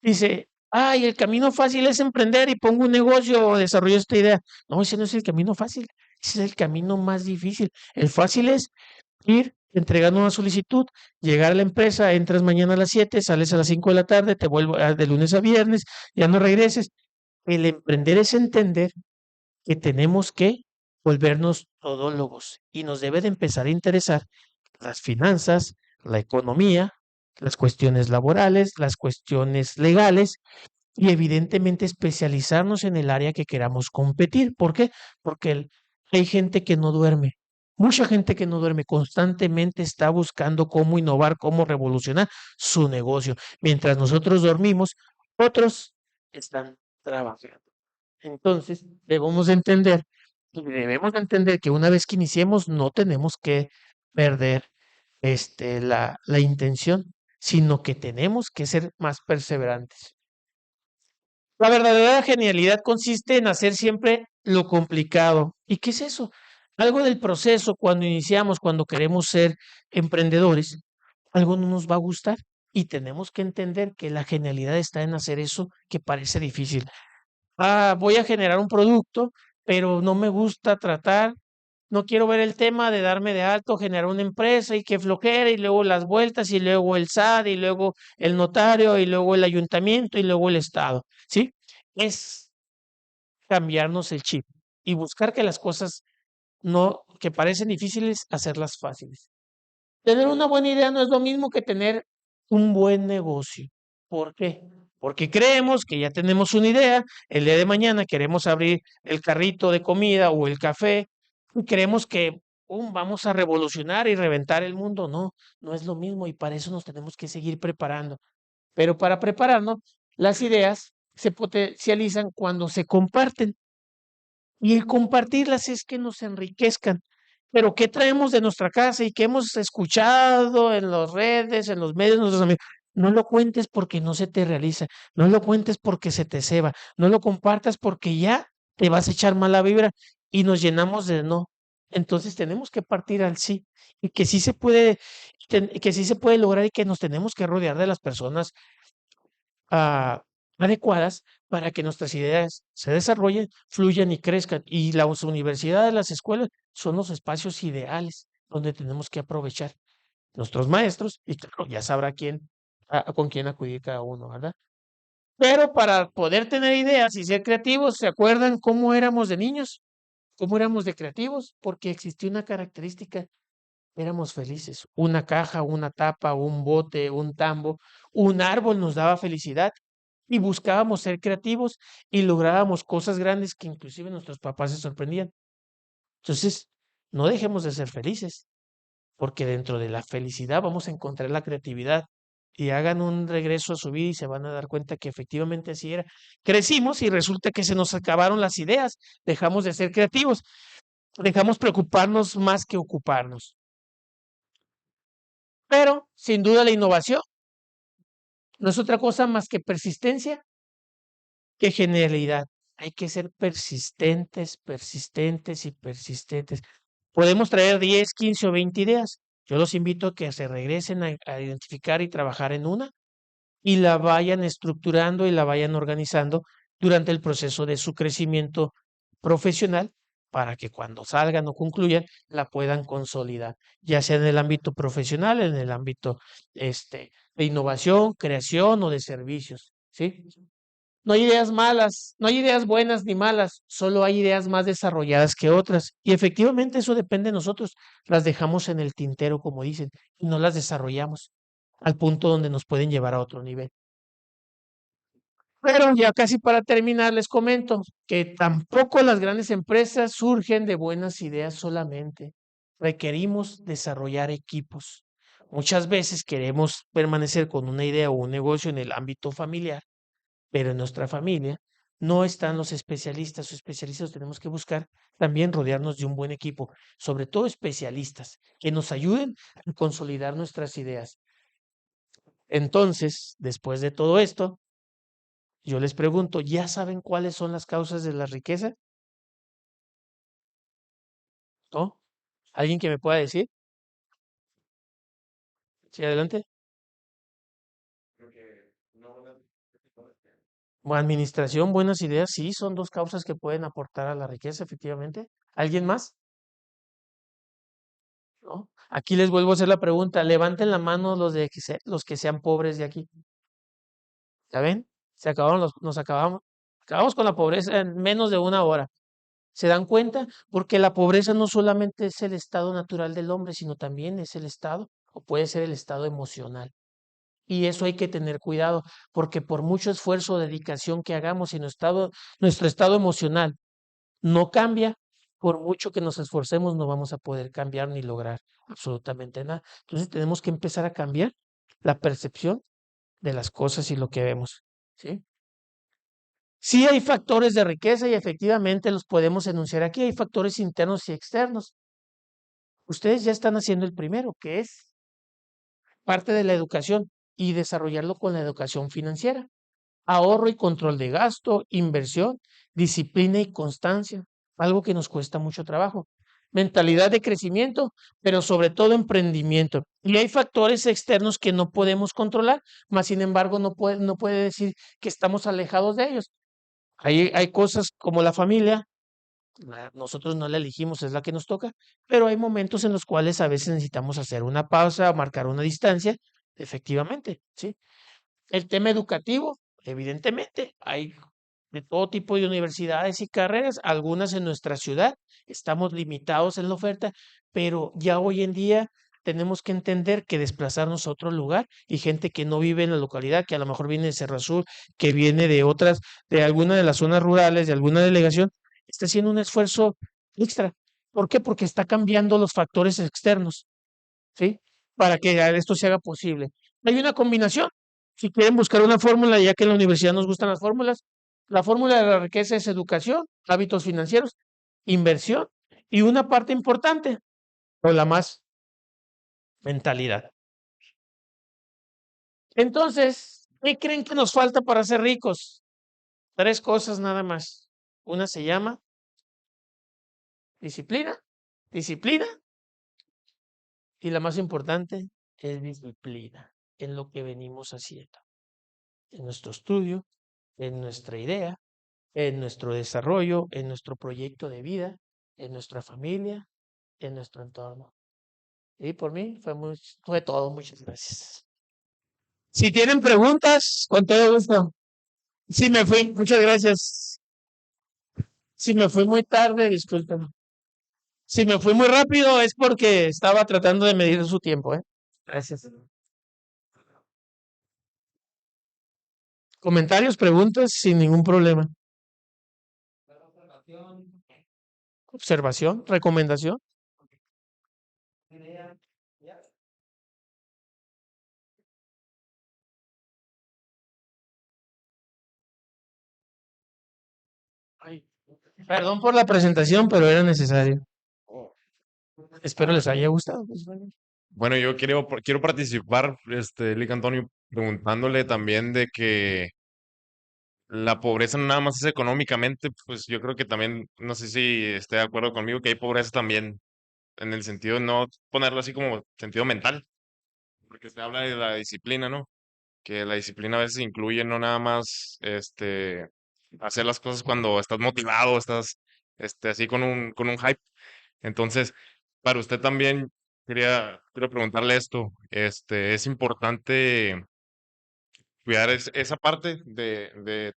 dice, ay, el camino fácil es emprender y pongo un negocio o desarrollo esta idea. No, ese no es el camino fácil, ese es el camino más difícil. El fácil es ir, entregando una solicitud, llegar a la empresa, entras mañana a las 7, sales a las 5 de la tarde, te vuelvo de lunes a viernes, ya no regreses. El emprender es entender que tenemos que volvernos todólogos y nos debe de empezar a interesar las finanzas, la economía, las cuestiones laborales, las cuestiones legales y evidentemente especializarnos en el área que queramos competir. ¿Por qué? Porque hay gente que no duerme. Mucha gente que no duerme constantemente está buscando cómo innovar, cómo revolucionar su negocio. Mientras nosotros dormimos, otros están trabajando. Entonces, debemos de entender que una vez que iniciemos, no tenemos que perder la intención, sino que tenemos que ser más perseverantes. La verdadera genialidad consiste en hacer siempre lo complicado. ¿Y qué es eso? Algo del proceso cuando iniciamos, cuando queremos ser emprendedores, algo no nos va a gustar y tenemos que entender que la genialidad está en hacer eso que parece difícil. Voy a generar un producto, pero no me gusta tratar, no quiero ver el tema de darme de alto, generar una empresa y que flojera y luego las vueltas y luego el SAT y luego el notario y luego el ayuntamiento y luego el Estado, ¿sí? Es cambiarnos el chip y buscar que las cosas no, que parecen difíciles, hacerlas fáciles. Tener una buena idea no es lo mismo que tener un buen negocio. ¿Por qué? Porque creemos que ya tenemos una idea, el día de mañana queremos abrir el carrito de comida o el café y creemos que vamos a revolucionar y reventar el mundo. No, no es lo mismo y para eso nos tenemos que seguir preparando. Pero para prepararnos, las ideas se potencializan cuando se comparten. Y el compartirlas es que nos enriquezcan. Pero ¿qué traemos de nuestra casa y qué hemos escuchado en las redes, en los medios, nuestros amigos? No lo cuentes porque no se te realiza, no lo cuentes porque se te ceba, no lo compartas porque ya te vas a echar mala vibra y nos llenamos de no. Entonces tenemos que partir al sí y que sí se puede, que sí se puede lograr y que nos tenemos que rodear de las personas ah, adecuadas para que nuestras ideas se desarrollen, fluyan y crezcan. Y las universidades, las escuelas son los espacios ideales donde tenemos que aprovechar nuestros maestros y claro, ya sabrá con quién acudir cada uno, ¿verdad? Pero para poder tener ideas y ser creativos, ¿se acuerdan cómo éramos de niños? ¿Cómo éramos de creativos? Porque existía una característica, éramos felices. Una caja, una tapa, un bote, un tambo, un árbol nos daba felicidad y buscábamos ser creativos y lográbamos cosas grandes que inclusive nuestros papás se sorprendían. Entonces, no dejemos de ser felices, porque dentro de la felicidad vamos a encontrar la creatividad. Y hagan un regreso a su vida y se van a dar cuenta que efectivamente así era. Crecimos y resulta que se nos acabaron las ideas, dejamos de ser creativos, dejamos preocuparnos más que ocuparnos. Pero, sin duda, la innovación no es otra cosa más que persistencia, que genialidad. Hay que ser persistentes, persistentes y persistentes. Podemos traer 10, 15 o 20 ideas. Yo los invito a que se regresen a identificar y trabajar en una y la vayan estructurando y la vayan organizando durante el proceso de su crecimiento profesional para que cuando salgan o concluyan la puedan consolidar, ya sea en el ámbito profesional, en el ámbito de innovación, creación o de servicios, ¿sí? No hay ideas malas, no hay ideas buenas ni malas, solo hay ideas más desarrolladas que otras. Y efectivamente eso depende de nosotros. Las dejamos en el tintero, como dicen, y no las desarrollamos al punto donde nos pueden llevar a otro nivel. Pero ya casi para terminar, les comento que tampoco las grandes empresas surgen de buenas ideas solamente. Requerimos desarrollar equipos. Muchas veces queremos permanecer con una idea o un negocio en el ámbito familiar, pero en nuestra familia no están los especialistas. Los especialistas tenemos que buscar también rodearnos de un buen equipo, sobre todo especialistas que nos ayuden a consolidar nuestras ideas. Entonces, después de todo esto, yo les pregunto, ¿ya saben cuáles son las causas de la riqueza? ¿No? ¿Alguien que me pueda decir? Sí, adelante. Buena administración, buenas ideas, sí, son dos causas que pueden aportar a la riqueza, efectivamente. ¿Alguien más? ¿No? Aquí les vuelvo a hacer la pregunta, levanten la mano los que sean pobres de aquí. ¿Ya ven? Acabamos con la pobreza en menos de una hora. ¿Se dan cuenta? Porque la pobreza no solamente es el estado natural del hombre, sino también es el estado, o puede ser el estado emocional. Y eso hay que tener cuidado, porque por mucho esfuerzo o dedicación que hagamos, si nuestro estado emocional no cambia, por mucho que nos esforcemos, no vamos a poder cambiar ni lograr absolutamente nada. Entonces tenemos que empezar a cambiar la percepción de las cosas y lo que vemos, ¿sí? Sí hay factores de riqueza y efectivamente los podemos enunciar aquí. Hay factores internos y externos. Ustedes ya están haciendo el primero, que es parte de la educación y desarrollarlo con la educación financiera. Ahorro y control de gasto, inversión, disciplina y constancia, algo que nos cuesta mucho trabajo. Mentalidad de crecimiento, pero sobre todo emprendimiento. Y hay factores externos que no podemos controlar, mas sin embargo no puede decir que estamos alejados de ellos. Hay cosas como la familia, nosotros no la elegimos, es la que nos toca, pero hay momentos en los cuales a veces necesitamos hacer una pausa, marcar una distancia, efectivamente, ¿sí? El tema educativo, evidentemente, hay de todo tipo de universidades y carreras, algunas en nuestra ciudad, estamos limitados en la oferta, pero ya hoy en día tenemos que entender que desplazarnos a otro lugar y gente que no vive en la localidad, que a lo mejor viene de Cerro Azul, que viene de otras, de alguna de las zonas rurales, de alguna delegación, está haciendo un esfuerzo extra. ¿Por qué? Porque está cambiando los factores externos, ¿sí? Para que esto se haga posible. Hay una combinación. Si quieren buscar una fórmula, ya que en la universidad nos gustan las fórmulas, la fórmula de la riqueza es educación, hábitos financieros, inversión y una parte importante, o la más, mentalidad. Entonces, ¿qué creen que nos falta para ser ricos? Tres cosas nada más. Una se llama disciplina, disciplina, y la más importante es disciplina en lo que venimos haciendo, en nuestro estudio, en nuestra idea, en nuestro desarrollo, en nuestro proyecto de vida, en nuestra familia, en nuestro entorno. Y por mí fue todo. Muchas gracias. Si tienen preguntas, con todo gusto. Si me fui, muchas gracias. Si me fui muy tarde, disculpen. Si me fui muy rápido es porque estaba tratando de medir su tiempo, ¿eh? Gracias. Comentarios, preguntas, sin ningún problema. Observación, recomendación. Ay, perdón por la presentación, pero era necesario. Espero les haya gustado. Pues, bueno. Bueno, yo quiero participar, Lic Antonio, preguntándole también de que la pobreza no nada más es económicamente, pues yo creo que también, no sé si esté de acuerdo conmigo, que hay pobreza también en el sentido de no ponerlo así como sentido mental, porque se habla de la disciplina, ¿no? Que la disciplina a veces incluye no nada más, hacer las cosas cuando estás motivado, estás, así con un hype. Entonces, para usted también quiero preguntarle esto, es importante cuidar esa parte de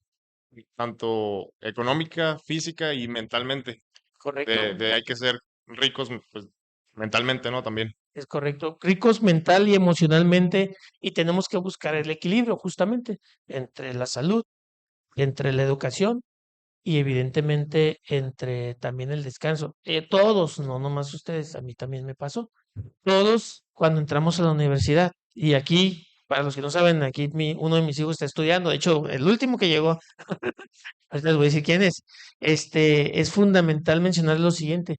tanto económica, física y mentalmente. Correcto. Hay que ser ricos, pues, mentalmente, ¿no? También. Es correcto. Ricos mental y emocionalmente, y tenemos que buscar el equilibrio justamente entre la salud, entre la educación y evidentemente entre también el descanso. Todos, no nomás ustedes, a mí también me pasó. Todos cuando entramos a la universidad, y aquí, para los que no saben, aquí uno de mis hijos está estudiando, de hecho, el último que llegó, ahorita les voy a decir quién es, es fundamental mencionar lo siguiente.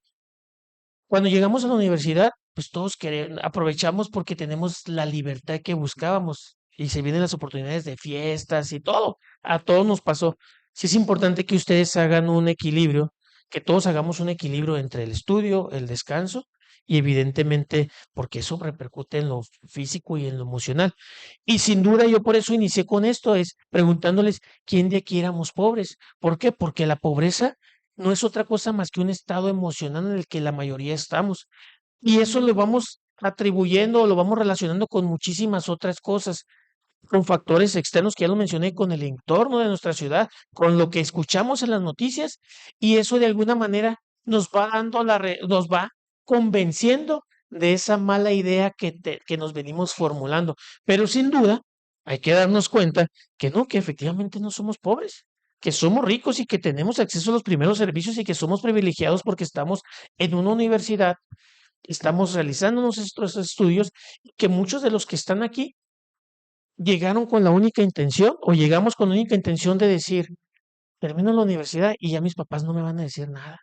Cuando llegamos a la universidad, pues todos aprovechamos porque tenemos la libertad que buscábamos y se vienen las oportunidades de fiestas y todo. A todos nos pasó. Sí es importante que ustedes hagan un equilibrio, que todos hagamos un equilibrio entre el estudio, el descanso y evidentemente porque eso repercute en lo físico y en lo emocional. Y sin duda yo por eso inicié con esto, es preguntándoles quién de aquí éramos pobres. ¿Por qué? Porque la pobreza no es otra cosa más que un estado emocional en el que la mayoría estamos. Y eso lo vamos atribuyendo o lo vamos relacionando con muchísimas otras cosas, con factores externos que ya lo mencioné, con el entorno de nuestra ciudad, con lo que escuchamos en las noticias, y eso de alguna manera nos va dando nos va convenciendo de esa mala idea que nos venimos formulando. Pero sin duda, hay que darnos cuenta que no, que efectivamente no somos pobres, que somos ricos y que tenemos acceso a los primeros servicios y que somos privilegiados porque estamos en una universidad, estamos realizando nuestros estudios, y que muchos de los que están aquí llegaron con la única intención o llegamos con la única intención de decir, termino la universidad y ya mis papás no me van a decir nada.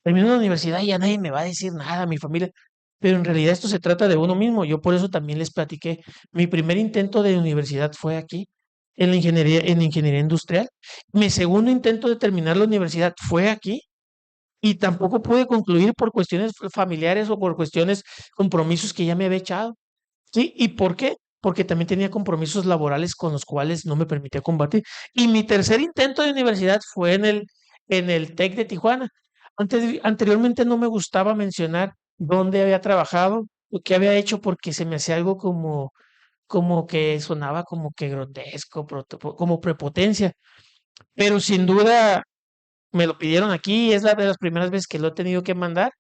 Termino la universidad y ya nadie me va a decir nada, mi familia. Pero en realidad esto se trata de uno mismo. Yo por eso también les platiqué. Mi primer intento de universidad fue aquí, en la ingeniería industrial. Mi segundo intento de terminar la universidad fue aquí y tampoco pude concluir por cuestiones familiares o por cuestiones, compromisos que ya me había echado. ¿Sí? ¿Y por qué? Porque también tenía compromisos laborales con los cuales no me permitía combatir. Y mi tercer intento de universidad fue en el TEC de Tijuana. Anteriormente no me gustaba mencionar dónde había trabajado o qué había hecho porque se me hacía algo como que sonaba como que grotesco, como prepotencia. Pero sin duda me lo pidieron aquí, es la de las primeras veces que lo he tenido que mandar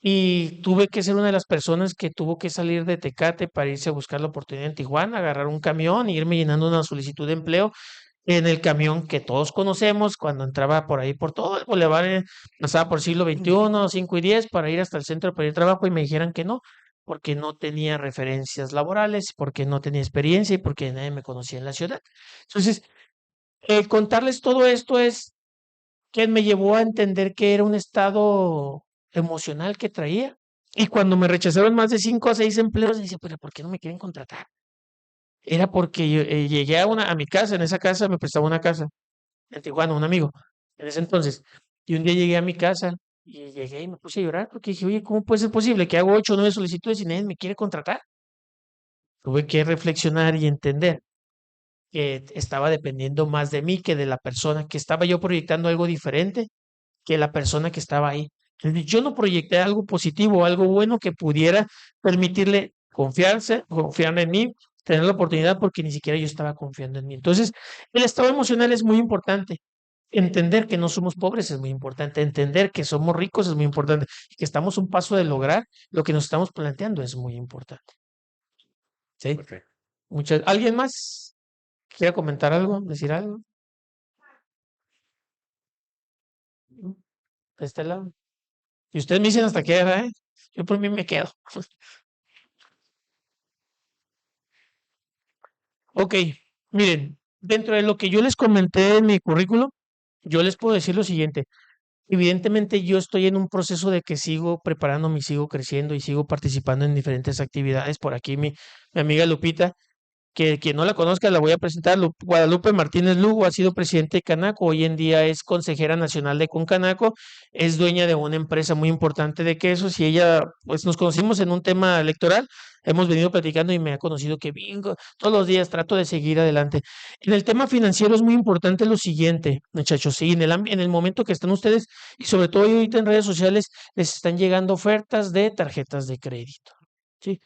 y tuve que ser una de las personas que tuvo que salir de Tecate para irse a buscar la oportunidad en Tijuana, agarrar un camión e irme llenando una solicitud de empleo en el camión que todos conocemos cuando entraba por ahí por todo el bulevar, pasaba por siglo XXI, 5 y 10 para ir hasta el centro para ir trabajo y me dijeran que no, porque no tenía referencias laborales, porque no tenía experiencia y porque nadie me conocía en la ciudad. Entonces, contarles todo esto es que me llevó a entender que era un estado emocional que traía. Y cuando me rechazaron más de 5 o 6 empleos, decía, pero ¿por qué no me quieren contratar? Era porque yo, llegué a mi casa, en esa casa me prestaba una casa, en Tijuana, un amigo, en ese entonces. Y un día llegué a mi casa y llegué y me puse a llorar porque dije, oye, ¿cómo puede ser posible que hago 8 o 9 solicitudes y nadie me quiere contratar? Tuve que reflexionar y entender que estaba dependiendo más de mí que de la persona, que estaba yo proyectando algo diferente que la persona que estaba ahí. Entonces, yo no proyecté algo positivo, algo bueno que pudiera permitirle confiar en mí, tener la oportunidad porque ni siquiera yo estaba confiando en mí. Entonces, el estado emocional es muy importante. Entender que no somos pobres es muy importante. Entender que somos ricos es muy importante. Y que estamos a un paso de lograr lo que nos estamos planteando es muy importante. ¿Sí? Perfecto. ¿Alguien más? ¿Quiere comentar algo? ¿Decir algo? De este lado. Y ustedes me dicen hasta qué era, ¿eh? Yo por mí me quedo. Ok, miren, dentro de lo que yo les comenté en mi currículum, yo les puedo decir lo siguiente. Evidentemente yo estoy en un proceso de que sigo preparándome y sigo creciendo y sigo participando en diferentes actividades. Por aquí mi amiga Lupita, que quien no la conozca la voy a presentar. Guadalupe Martínez Lugo ha sido presidente de Canaco, hoy en día es consejera nacional de Concanaco, es dueña de una empresa muy importante de quesos y ella, pues nos conocimos en un tema electoral, hemos venido platicando y me ha conocido que bingo, todos los días trato de seguir adelante. En el tema financiero es muy importante lo siguiente, muchachos, sí, en el momento que están ustedes y sobre todo ahorita en redes sociales les están llegando ofertas de tarjetas de crédito. ¿Sí?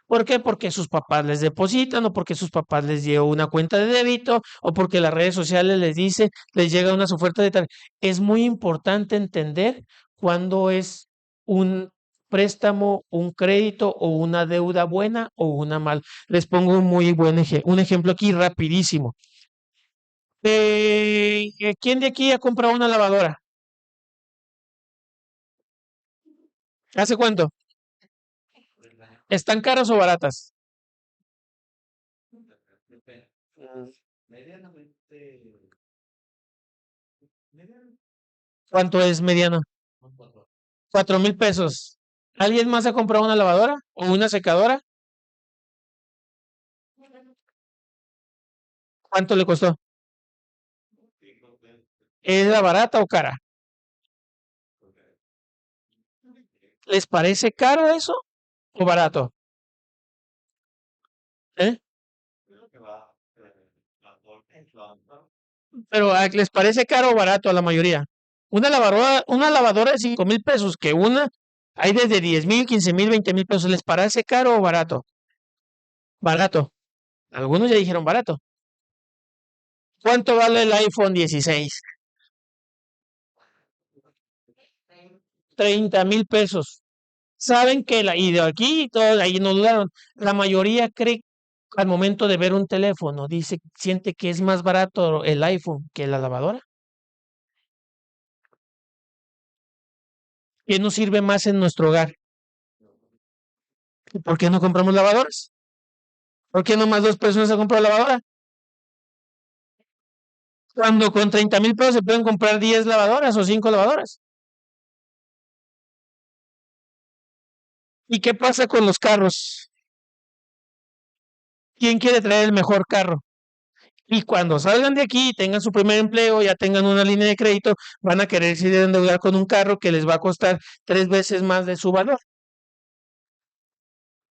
¿Por qué? Porque sus papás les depositan o porque sus papás les llevan una cuenta de débito o porque las redes sociales les dice, les llega unas ofertas de tal. Es muy importante entender cuándo es un préstamo, un crédito o una deuda buena o una mal. Les pongo un muy buen un ejemplo aquí rapidísimo. ¿Quién de aquí ha comprado una lavadora? ¿Hace cuánto? ¿Están caras o baratas? ¿Cuánto es mediano? 4,000 pesos. ¿Alguien más ha comprado una lavadora o una secadora? ¿Cuánto le costó? ¿Es la barata o cara? ¿Les parece caro eso o barato? ¿Eh? Pero ¿les parece caro o barato a la mayoría? Una lavadora de 5,000 pesos, que una hay desde 10,000, 15,000, 20,000 pesos. ¿Les parece caro o barato? Barato. Algunos ya dijeron barato. ¿Cuánto vale el iPhone 16? 30,000 pesos. Saben que y de aquí, todos ahí no dudaron. La mayoría cree al momento de ver un teléfono, siente que es más barato el iPhone que la lavadora. ¿Qué nos sirve más en nuestro hogar? ¿Y por qué no compramos lavadoras? ¿Por qué no más 2 personas se compran lavadora? Cuando con 30,000 pesos se pueden comprar 10 lavadoras o 5 lavadoras. ¿Y qué pasa con los carros? ¿Quién quiere traer el mejor carro? Y cuando salgan de aquí y tengan su primer empleo, ya tengan una línea de crédito, van a quererse ir a endeudar con un carro que les va a costar 3 veces más de su valor.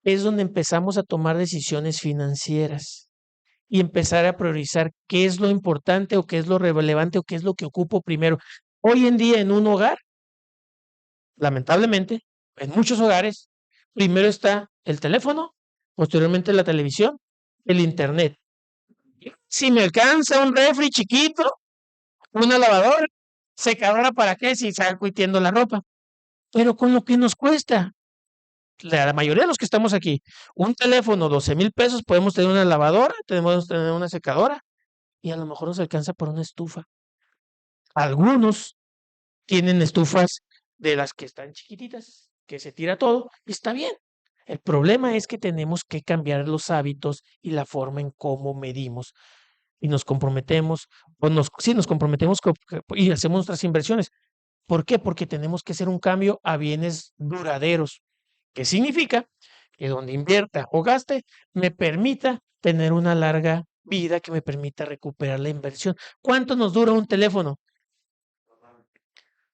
Es donde empezamos a tomar decisiones financieras y empezar a priorizar qué es lo importante o qué es lo relevante o qué es lo que ocupo primero. Hoy en día en un hogar, lamentablemente, en muchos hogares, primero está el teléfono, posteriormente la televisión, el internet. Si me alcanza un refri chiquito, una lavadora, secadora, ¿para qué? Si salgo y tiendo la ropa. Pero con lo que nos cuesta, la mayoría de los que estamos aquí, un teléfono, 12,000 pesos, podemos tener una lavadora, podemos tener una secadora y a lo mejor nos alcanza por una estufa. Algunos tienen estufas de las que están chiquititas, que se tira todo y está bien. El problema es que tenemos que cambiar los hábitos y la forma en cómo medimos y nos comprometemos, sí, nos comprometemos y hacemos nuestras inversiones. ¿Por qué? Porque tenemos que hacer un cambio a bienes duraderos, que significa que donde invierta o gaste me permita tener una larga vida, que me permita recuperar la inversión. ¿Cuánto nos dura un teléfono?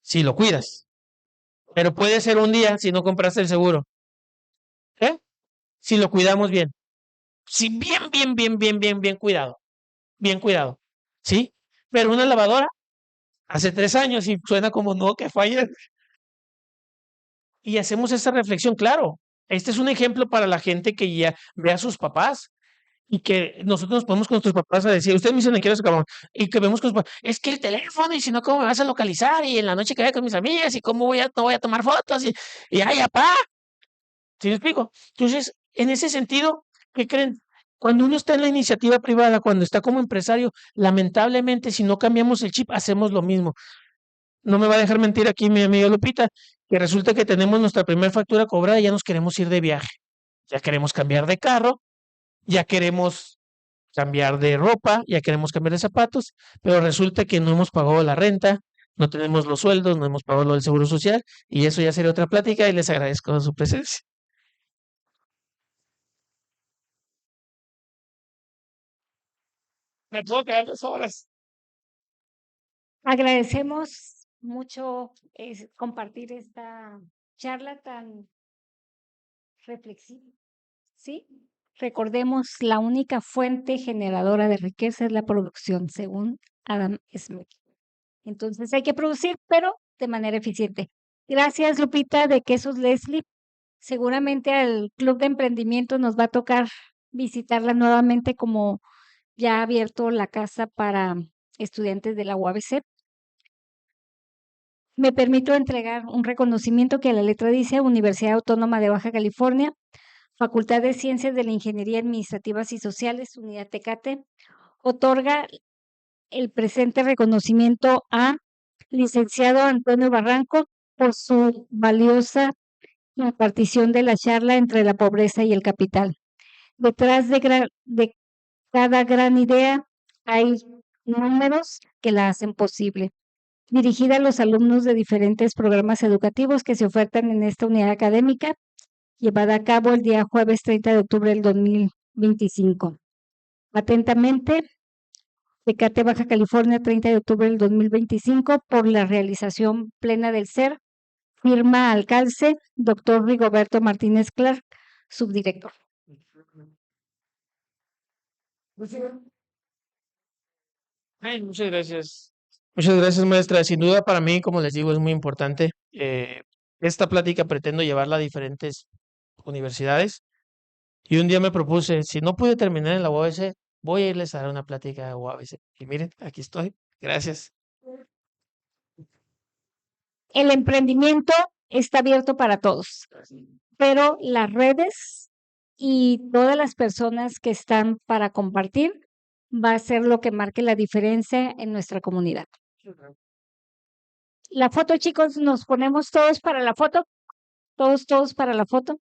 Si lo cuidas, pero puede ser un día si no compraste el seguro, ¿eh? Si lo cuidamos bien. Si bien, bien, bien, bien, bien, bien cuidado, ¿sí? Pero una lavadora hace 3 años y suena como no, que falla. Y hacemos esa reflexión, claro. Este es un ejemplo para la gente que ya ve a sus papás y que nosotros nos ponemos con nuestros papás a decir, ustedes me dicen, quiero cabrón, y que vemos con los papás, es que el teléfono, y si no, ¿cómo me vas a localizar? Y en la noche que vaya con mis amigas, y cómo no voy a tomar fotos, y ay, apá. ¿Sí me explico? Entonces, en ese sentido, ¿qué creen? Cuando uno está en la iniciativa privada, cuando está como empresario, lamentablemente, si no cambiamos el chip, hacemos lo mismo. No me va a dejar mentir aquí mi amiga Lupita, que resulta que tenemos nuestra primera factura cobrada y ya nos queremos ir de viaje. Ya queremos cambiar de carro, ya queremos cambiar de ropa, ya queremos cambiar de zapatos, pero resulta que no hemos pagado la renta, no tenemos los sueldos, no hemos pagado lo del seguro social, y eso ya sería otra plática y les agradezco su presencia. Me puedo quedar 2 horas. Agradecemos mucho compartir esta charla tan reflexiva, ¿sí? Recordemos, la única fuente generadora de riqueza es la producción, según Adam Smith. Entonces hay que producir, pero de manera eficiente. Gracias, Lupita, de Quesos Leslie. Seguramente al Club de Emprendimiento nos va a tocar visitarla nuevamente, como ya ha abierto la casa para estudiantes de la UABC. Me permito entregar un reconocimiento que a la letra dice Universidad Autónoma de Baja California, Facultad de Ciencias de la Ingeniería Administrativas y Sociales, Unidad Tecate, otorga el presente reconocimiento a licenciado Antonio Barranco por su valiosa impartición de la charla entre la pobreza y el capital. Detrás de cada gran idea hay números que la hacen posible. Dirigida a los alumnos de diferentes programas educativos que se ofertan en esta unidad académica, llevada a cabo el día jueves 30 de octubre del 2025. Atentamente, Tecate, Baja California, 30 de octubre del 2025, por la realización plena del ser. Firma al calce, doctor Rigoberto Martínez Clark, subdirector. Ay, muchas gracias. Muchas gracias, maestra. Sin duda para mí, como les digo, es muy importante. Esta plática pretendo llevarla a diferentes universidades. Y un día me propuse, si no pude terminar en la UABC, voy a irles a dar una plática a UABC. Y miren, aquí estoy. Gracias. El emprendimiento está abierto para todos, pero las redes y todas las personas que están para compartir va a ser lo que marque la diferencia en nuestra comunidad. La foto, chicos, nos ponemos todos para la foto, todos para la foto.